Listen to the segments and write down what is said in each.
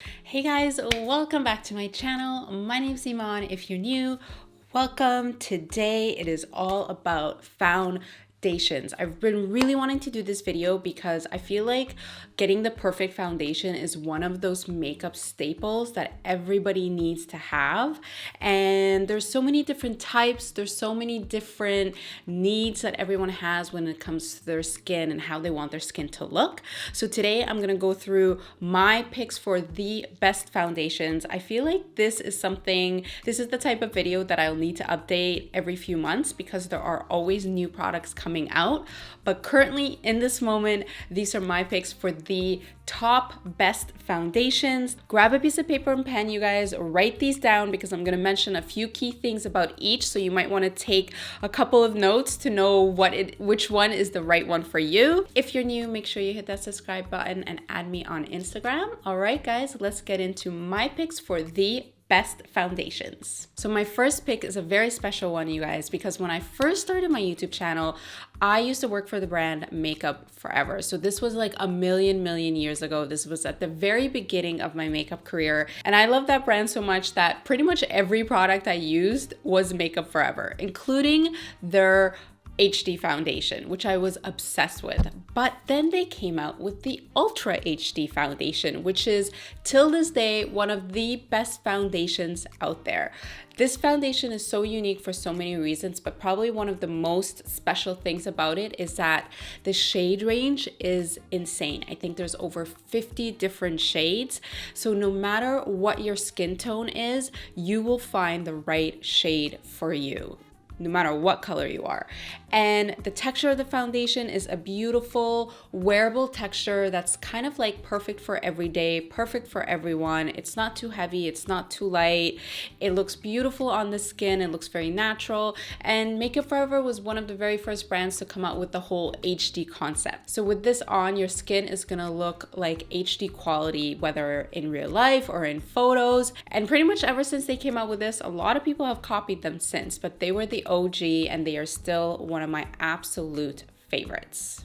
Hey guys, welcome back to my channel. My name's Eman. If you're new, welcome. Today it is all about foundations. I've been really wanting to do this video because I feel like getting the perfect foundation is one of those makeup staples that everybody needs to have. And there's so many different types, there's so many different needs that everyone has when it comes to their skin and how they want their skin to look. So today I'm gonna go through my picks for the best foundations. I feel like this is the type of video that I'll need to update every few months because there are always new products coming out. But currently in this moment, these are my picks for the top best foundations. Grab a piece of paper and pen, you guys, write these down because I'm gonna mention a few key things about each, so you might want to take a couple of notes to know which one is the right one for you. If you're new, make sure you hit that subscribe button and add me on Instagram. All right, guys, let's get into my picks for the best foundations. So my first pick is a very special one, you guys, because when I first started my YouTube channel, I used to work for the brand Makeup Forever. So this was like a million years ago. This was at the very beginning of my makeup career. And I love that brand so much that pretty much every product I used was Makeup Forever, including their HD foundation, which I was obsessed with. But then they came out with the Ultra HD foundation, which is till this day one of the best foundations out there. This foundation is so unique for so many reasons, but probably one of the most special things about it is that the shade range is insane. I think there's over 50 different shades. So no matter what your skin tone is, you will find the right shade for you, no matter what color you are. And the texture of the foundation is a beautiful wearable texture that's kind of like perfect for every day, perfect for everyone. It's not too heavy, it's not too light. It looks beautiful on the skin, it looks very natural. And Makeup Forever was one of the very first brands to come out with the whole HD concept. So with this on, your skin is gonna look like HD quality, whether in real life or in photos. And pretty much ever since they came out with this, a lot of people have copied them since, but they were the OG and they are still one of my absolute favorites.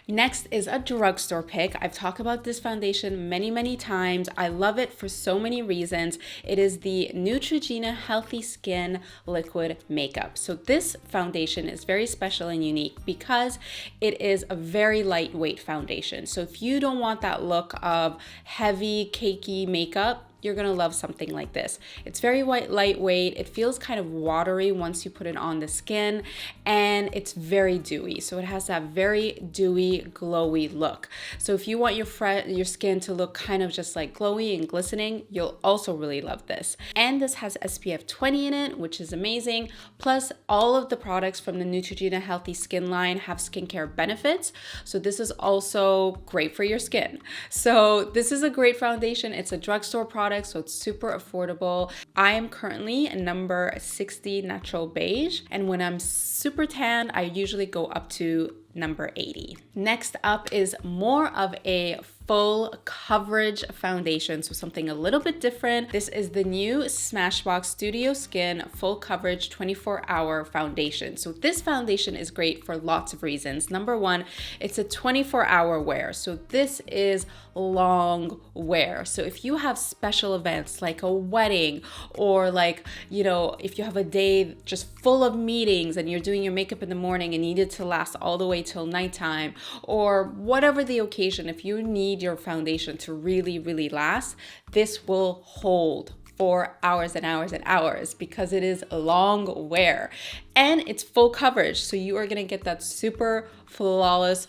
Next is a drugstore pick. I've talked about this foundation many times. I love it for so many reasons. It is the NEUTROGENA Healthy Skin Liquid Makeup. So this foundation is very special and unique because it is a very lightweight foundation. So if you don't want that look of heavy, cakey makeup, you're gonna love something like this. It's very lightweight. It feels kind of watery once you put it on the skin, and it's very dewy. So it has that very dewy, glowy look. So if you want your skin to look kind of just like glowy and glistening, you'll also really love this. And this has SPF 20 in it, which is amazing. Plus, all of the products from the Neutrogena Healthy Skin line have skincare benefits. So this is also great for your skin. So this is a great foundation. It's a drugstore product, so it's super affordable. I am currently number 60 natural beige, and when I'm super tan, I usually go up to number 80. Next up is more of a full coverage foundation, so something a little bit different. This is the new SMASHBOX Studio Skin Full Coverage 24-Hour Foundation. So this foundation is great for lots of reasons. Number one, it's a 24-hour wear. So this is long wear. So if you have special events like a wedding, or like, you know, if you have a day just full of meetings and you're doing your makeup in the morning and need it to last all the way till nighttime, or whatever the occasion, if you need your foundation to really last, this will hold for hours and hours and hours because it is long wear and it's full coverage. So you are gonna get that super flawless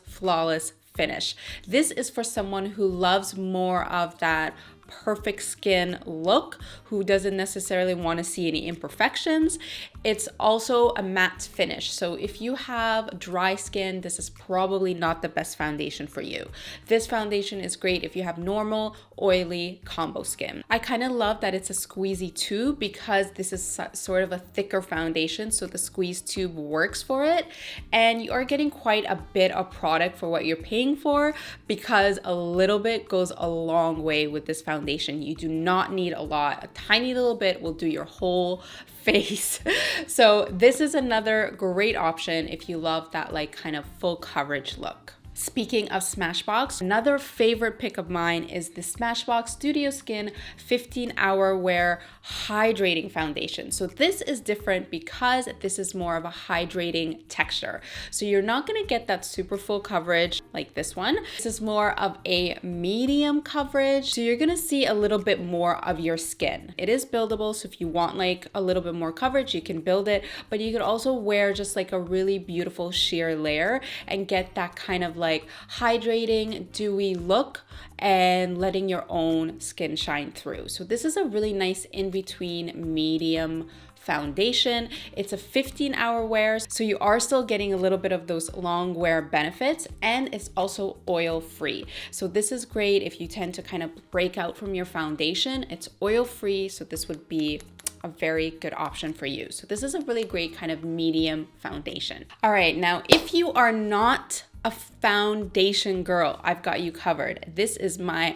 finish. This is for someone who loves more of that perfect skin look, who doesn't necessarily want to see any imperfections. It's also a matte finish. So if you have dry skin, this is probably not the best foundation for you. This foundation is great if you have normal, oily combo skin. I kind of love that it's a squeezy tube because this is sort of a thicker foundation, so the squeeze tube works for it. And you are getting quite a bit of product for what you're paying for because a little bit goes a long way with this foundation. You do not need a lot. A tiny little bit will do your whole face. So this is another great option if you love that like kind of full coverage look. Speaking of Smashbox, another favorite pick of mine is the Smashbox Studio Skin 15-Hour Wear Hydrating Foundation. So this is different because this is more of a hydrating texture. So you're not gonna get that super full coverage like this one. This is more of a medium coverage. So you're gonna see a little bit more of your skin. It is buildable, so if you want like a little bit more coverage, you can build it, but you could also wear just like a really beautiful sheer layer and get that kind of like hydrating, dewy look and letting your own skin shine through. So this is a really nice in-between medium foundation. It's a 15-hour wear, so you are still getting a little bit of those long wear benefits, and it's also oil free. So this is great if you tend to kind of break out from your foundation. It's oil free, so this would be a very good option for you. So this is a really great kind of medium foundation. All right, now if you are not a foundation girl, I've got you covered. This is my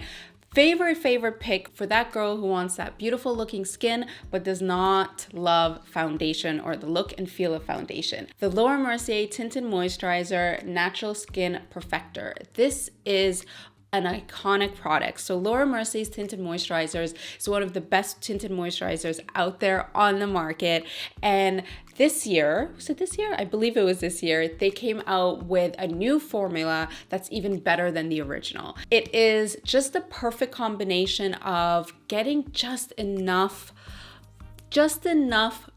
favorite pick for that girl who wants that beautiful looking skin but does not love foundation or the look and feel of foundation. The Laura Mercier Tinted Moisturizer Natural Skin Perfector. This is an iconic product. So Laura Mercier's Tinted Moisturizers is one of the best tinted moisturizers out there on the market. And this year, was it this year? I believe it was this year, they came out with a new formula that's even better than the original. It is just the perfect combination of getting just enough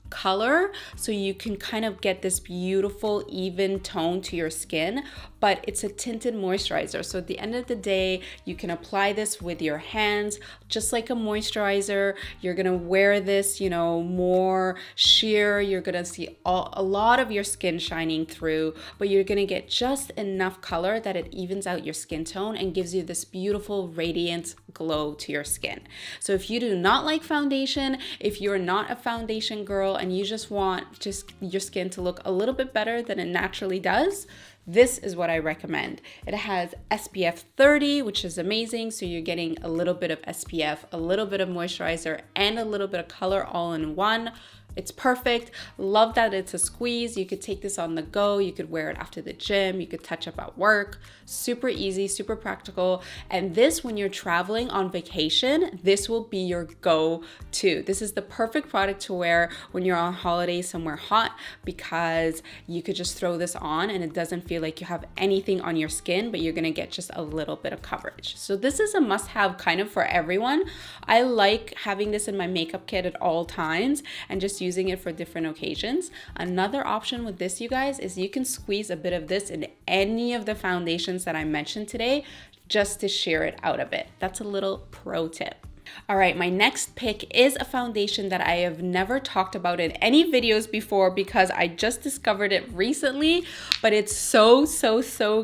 color so you can kind of get this beautiful even tone to your skin, but it's a tinted moisturizer. So at the end of the day, you can apply this with your hands just like a moisturizer. You're gonna wear this, you know, more sheer. You're gonna see a lot of your skin shining through, but you're gonna get just enough color that it evens out your skin tone and gives you this beautiful radiant glow to your skin. So if you do not like foundation, if you're not a foundation girl and you just want just your skin to look a little bit better than it naturally does, this is what I recommend. It has SPF 30, which is amazing. So you're getting a little bit of SPF, a little bit of moisturizer, and a little bit of color all in one. It's perfect. Love that it's a squeeze. You could take this on the go. You could wear it after the gym. You could touch up at work. Super easy, super practical. And this, when you're traveling on vacation, this will be your go-to. This is the perfect product to wear when you're on holiday somewhere hot, because you could just throw this on and it doesn't feel like you have anything on your skin, but you're gonna get just a little bit of coverage. So this is a must-have kind of for everyone. I like having this in my makeup kit at all times and just using it for different occasions. Another option with this, you guys, is you can squeeze a bit of this in any of the foundations that I mentioned today just to sheer it out a bit. That's a little pro tip. All right, my next pick is a foundation that I have never talked about in any videos before because I just discovered it recently, but it's so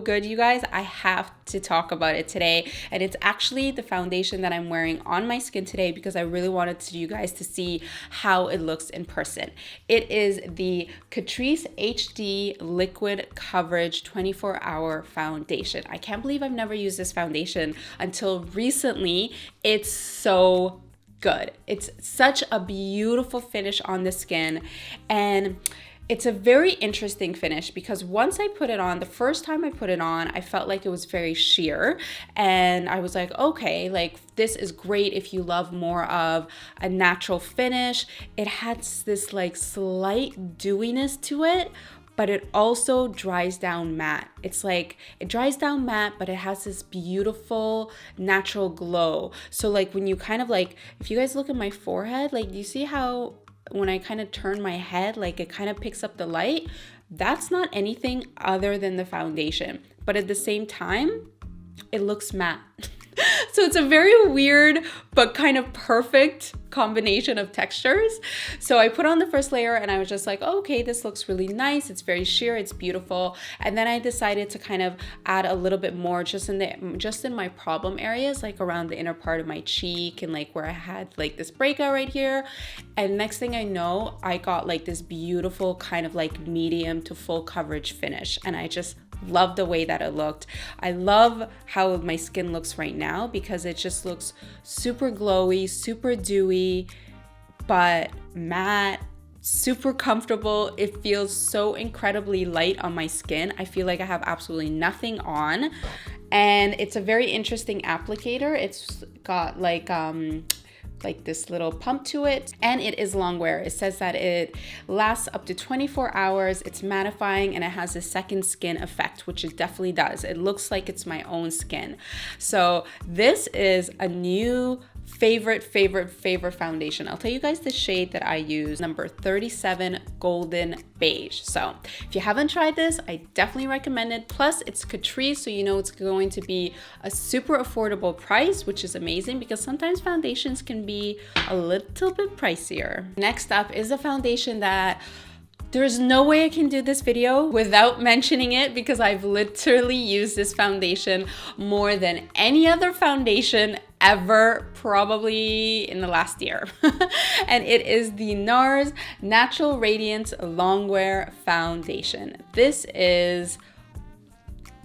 good, you guys. I have to talk about it today, and it's actually the foundation that I'm wearing on my skin today because I really wanted you guys to see how it looks in person. It is the CATRICE HD Liquid Coverage 24-Hour Foundation. I can't believe I've never used this foundation until recently. It's so good. It's such a beautiful finish on the skin, and it's a very interesting finish because once I put it on, the first time I put it on, I felt like it was very sheer, and I was like, okay, like this is great if you love more of a natural finish. It has this like slight dewiness to it, but it also dries down matte. It's like, it dries down matte, but it has this beautiful natural glow. So like when you kind of like, if you guys look at my forehead, like you see how when I kind of turn my head, like it kind of picks up the light? That's not anything other than the foundation. But at the same time, it looks matte. So it's a very weird but kind of perfect combination of textures. So I put on the first layer and I was just like, oh, okay, this looks really nice. It's very sheer, it's beautiful. And then I decided to kind of add a little bit more just in my problem areas, like around the inner part of my cheek and like where I had like this breakout right here. And next thing I know, I got like this beautiful kind of like medium to full coverage finish. And I just love the way that it looked. I love how my skin looks right now because it just looks super glowy, super dewy, but matte, super comfortable. It feels so incredibly light on my skin. I feel like I have absolutely nothing on. And it's a very interesting applicator. It's got like this little pump to it, and it is long wear. It says that it lasts up to 24 hours. It's mattifying and it has a second skin effect, which it definitely does. It looks like it's my own skin. So this is a new favorite foundation. I'll tell you guys the shade that I use, number 37 Golden Beige. So if you haven't tried this, I definitely recommend it. Plus it's CATRICE, so you know it's going to be a super affordable price, which is amazing because sometimes foundations can be a little bit pricier. Next up is a foundation that there's no way I can do this video without mentioning it because I've literally used this foundation more than any other foundation ever, probably in the last year. And it is the NARS Natural Radiance Longwear Foundation. This is,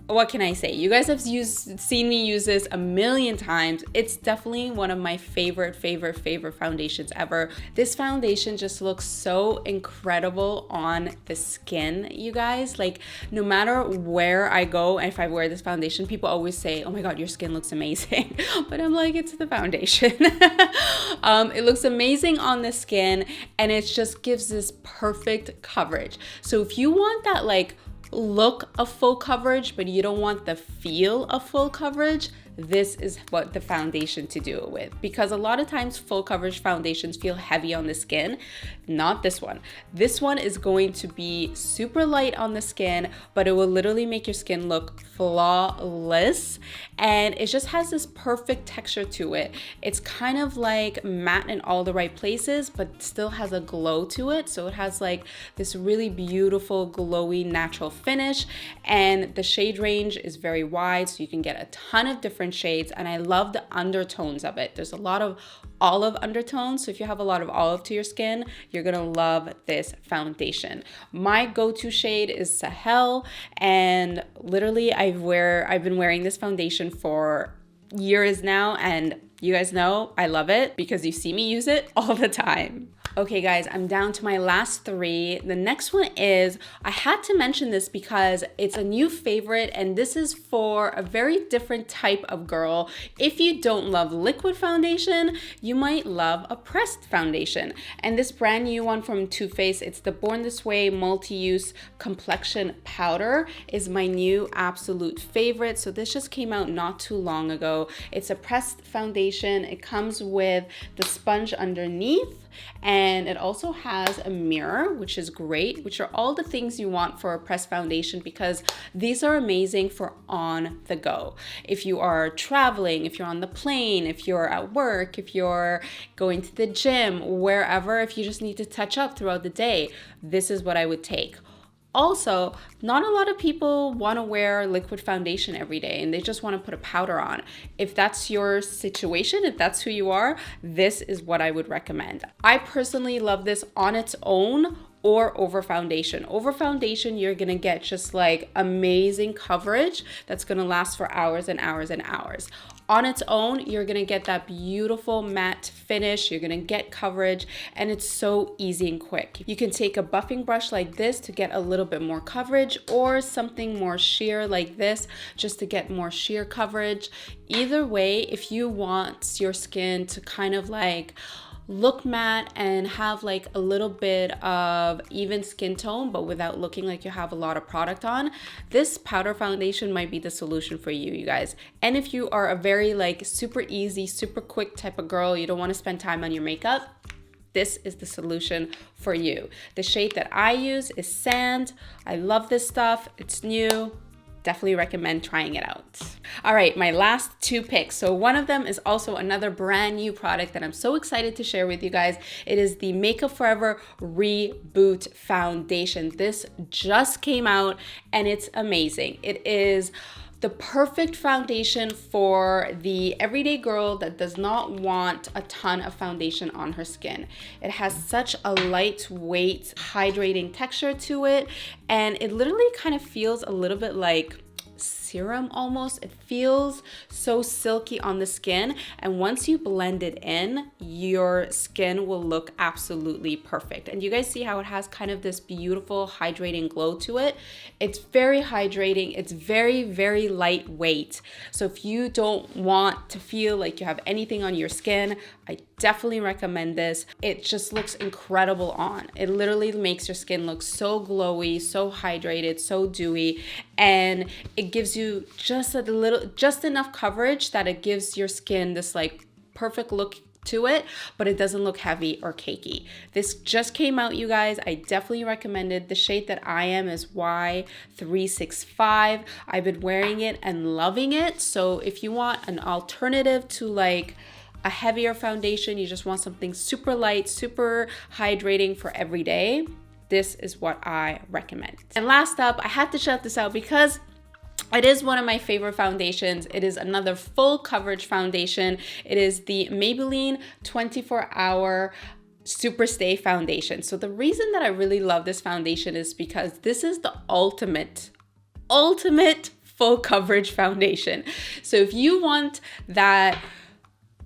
what can I say? You guys have seen me use this a million times. It's definitely one of my favorite foundations ever. This foundation just looks so incredible on the skin, you guys. Like, no matter where I go, and if I wear this foundation, people always say, oh my God, your skin looks amazing. But I'm like, it's the foundation. It looks amazing on the skin, and it just gives this perfect coverage. So if you want that like look of full coverage, but you don't want the feel of full coverage, this is what the foundation to do it with. Because a lot of times full coverage foundations feel heavy on the skin. Not this one. This one is going to be super light on the skin, but it will literally make your skin look flawless. And it just has this perfect texture to it. It's kind of like matte in all the right places, but still has a glow to it. So it has like this really beautiful, glowy, natural finish. And the shade range is very wide, so you can get a ton of different shades, and I love the undertones of it. There's a lot of olive undertones, so if you have a lot of olive to your skin, you're gonna love this foundation. My go-to shade is Sahel, and literally I've been wearing this foundation for years now, and you guys know I love it because you see me use it all the time. Okay guys, I'm down to my last three. The next one is, I had to mention this because it's a new favorite, and this is for a very different type of girl. If you don't love liquid foundation, you might love a pressed foundation. And this brand new one from Too Faced, it's the Born This Way Multi-Use Complexion Powder, is my new absolute favorite. So this just came out not too long ago. It's a pressed foundation. It comes with the sponge underneath, and it also has a mirror, which is great, which are all the things you want for a pressed foundation because these are amazing for on the go. If you are traveling, if you're on the plane, if you're at work, if you're going to the gym, wherever, if you just need to touch up throughout the day, this is what I would take. Also, not a lot of people want to wear liquid foundation every day and they just want to put a powder on. If that's your situation, if that's who you are, this is what I would recommend. I personally love this on its own or over foundation. Over foundation, you're gonna get just like amazing coverage that's gonna last for hours and hours and hours. On its own, you're gonna get that beautiful matte finish, you're gonna get coverage, and it's so easy and quick. You can take a buffing brush like this to get a little bit more coverage, or something more sheer like this just to get more sheer coverage. Either way, if you want your skin to kind of like look matte and have like a little bit of even skin tone but without looking like you have a lot of product on, this powder foundation might be the solution for you, you guys. And if you are a very like super easy, super quick type of girl, you don't want to spend time on your makeup, this is the solution for you. The shade that I use is Sand. I love this stuff. It's new. Definitely recommend trying it out. All right, my last two picks. So one of them is also another brand new product that I'm so excited to share with you guys. It is the Makeup Forever Reboot Foundation. This just came out and it's amazing. It is the perfect foundation for the everyday girl that does not want a ton of foundation on her skin. It has such a lightweight, hydrating texture to it, and it literally kind of feels a little bit like serum almost. It feels so silky on the skin, and once you blend it in, your skin will look absolutely perfect. And you guys see how it has kind of this beautiful hydrating glow to it. It's very hydrating. It's very, very lightweight. So if you don't want to feel like you have anything on your skin, I definitely recommend this. It just looks incredible on. It literally makes your skin look so glowy, so hydrated, so dewy, and it gives you just enough coverage that it gives your skin this like perfect look to it, but it doesn't look heavy or cakey. This just came out, you guys. I definitely recommend it. The shade that I am is Y365. I've been wearing it and loving it. So if you want an alternative to like a heavier foundation, you just want something super light, super hydrating for every day, this is what I recommend. And last up, I had to shout this out because it is one of my favorite foundations. It is another full coverage foundation. It is the Maybelline 24-Hour Superstay foundation. So the reason that I really love this foundation is because this is the ultimate full coverage foundation. So if you want that,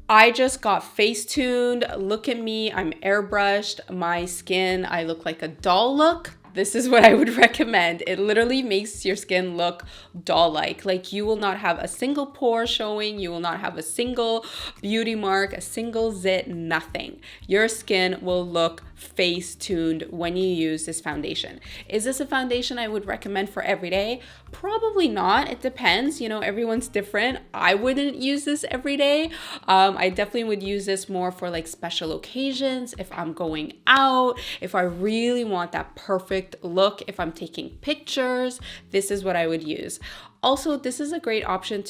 I just got face tuned, look at me, I'm airbrushed, my skin, I look like a doll look, this is what I would recommend. It literally makes your skin look doll-like. Like you will not have a single pore showing, you will not have a single beauty mark, a single zit, nothing. Your skin will look face tuned when you use this foundation. Is this a foundation I would recommend for every day? Probably not. It depends, you know, everyone's different. I wouldn't use this every day. I definitely would use this more for like special occasions, if I'm going out, if I really want that perfect look, if I'm taking pictures, this is what I would use. Also, this is a great option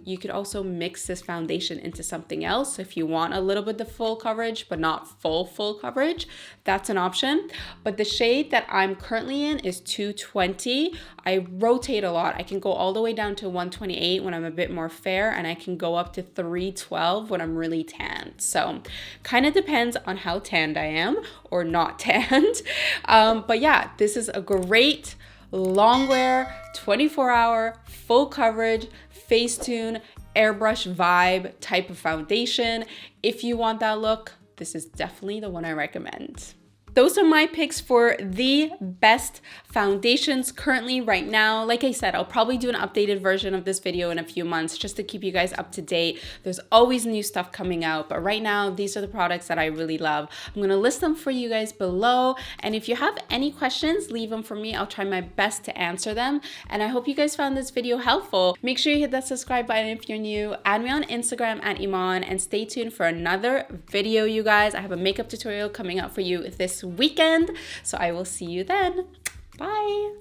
you could also mix this foundation into something else. If you want a little bit of full coverage, but not full coverage, that's an option. But the shade that I'm currently in is 220. I rotate a lot. I can go all the way down to 128 when I'm a bit more fair, and I can go up to 312 when I'm really tanned. So kind of depends on how tanned I am or not tanned. But yeah, this is a great long wear, 24-hour, full coverage, Facetune, airbrush vibe type of foundation. If you want that look, this is definitely the one I recommend. Those are my picks for the best foundations currently right now. Like I said, I'll probably do an updated version of this video in a few months just to keep you guys up to date. There's always new stuff coming out, but right now, these are the products that I really love. I'm gonna list them for you guys below, and if you have any questions, leave them for me. I'll try my best to answer them, and I hope you guys found this video helpful. Make sure you hit that subscribe button if you're new. Add me on Instagram at Eman, and stay tuned for another video, you guys. I have a makeup tutorial coming out for you this weekend, so I will see you then. Bye.